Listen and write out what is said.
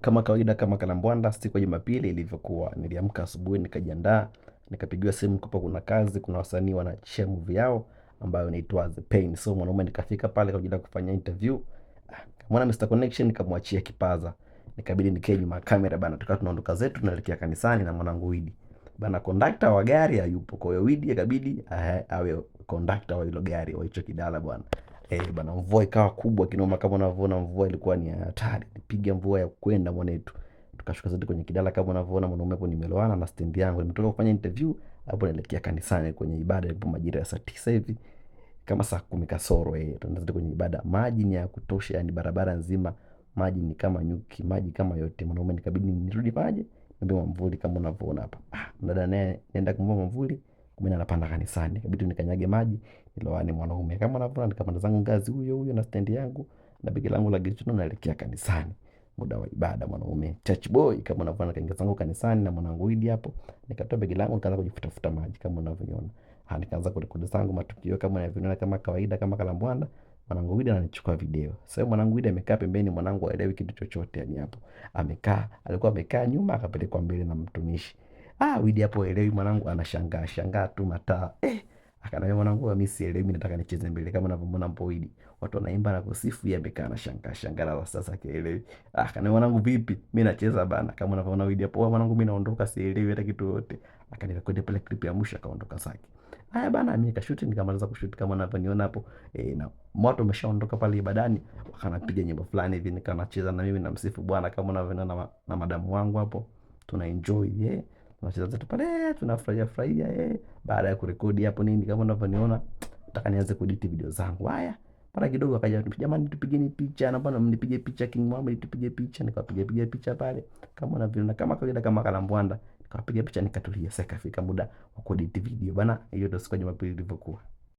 Kama kawaida, kama kalambwanda, siku ya Jumapili ilivyokuwa, niliamka asubuhi, nikajiandaa, nikapigiwa simu kupa kuna kazi, kuna wasanii wanachia movie yao ambayo inaitwa The Pain. So mwanaume nikafika pale kwa ajili ya kufanya interview. Mwana Mr Connection nikamwachia kipaza. Nikabidi nikae nyuma ya kamera bana, tukawa tunaondoka zetu tunaelekea kanisani na mwanangu Widi. Bana conductor wa gari hayupo, kwa hiyo Widi ikabidi awe conductor wa hilo gari, wa hicho kidala bwana. Bana, mvua ikawa kubwa kinoma, kama unavyoona mvua ilikuwa ni hatari. Nipiga mvua ya kwenda mwanetu. Tukashuka zote kwenye kidala, kama unavyoona mwanaume hapo nimeloana na stand yangu. Nimetoka kufanya interview, hapo naelekea kanisani kwenye ibada ilipo majira ya saa 9 hivi. Kama saa 10 kasoro tunaanza kwenye ibada. Maji ni ya kutosha, yani barabara nzima maji ni kama nyuki, maji kama yote. Mwanaume nikabidi nirudi maji, niombe mwamvuli kama unavyoona hapa. Mdada naye nenda kumwomba mwamvuli, kumbe anapanda kanisani. Ikabidi nikanyage maji, niloane mwanaume. Kama unavyoona nikapanda zangu ngazi huyo na stand yangu na begi langu la gichuno naelekea kanisani. Muda wa ibada mwanaume. Church boy kama unavyoona kaingia zangu kanisani na mwanangu Idi hapo. Nikatoa begi langu nikaanza kujifutafuta maji kama unavyoona. Nikaanza kurekodi zangu matukio kama unavyoona kama kawaida kama kalambwanda. Mwanangu Wida ananichukua video. Sasa mwanangu Wida amekaa pembeni, mwanangu haelewi kitu chochote yani hapo. Alikuwa amekaa nyuma akapelekwa mbele na mtumishi. Wida hapo haelewi, mwanangu anashangaa tu mataa. Akaniambia mwanangu, mimi sielewi, mimi nataka nicheze mbele kama unavyomwona hapo Wida. Watu wanaimba na kusifu, yeye amekaa anashangaa la sasa kielewi. Akaniambia mwanangu, vipi? Mimi nacheza bana kama unavyoona Wida hapo. Mwanangu, mimi naondoka sielewi hata kitu yote. Akanirekodi pale clip ya mwisho akaondoka zake. Haya bana, mimi nikashuti nikamaliza kushuti kama unavyoniona hapo. Na watu wameshaondoka pale ibadani, wakanapiga nyimbo fulani hivi nikanacheza na mimi namsifu Bwana kama unavyoniona na madamu wangu hapo. Tuna enjoy tunacheza zetu pale, tunafurahia. Baada ya kurekodi hapo nini kama unavyoniona, nataka nianze kuedit video zangu. Haya mara kidogo akaja, jamani tupigeni picha, na bwana mnipige picha King Muhammad, tupige picha. Nikapiga picha pale kama unavyoniona kama kawaida kama kalambwanda. Nikapiga picha nikatulia. Sasa ikafika muda wa kuedit video bana. Hiyo ndio siku ya Jumapili ilivyokuwa.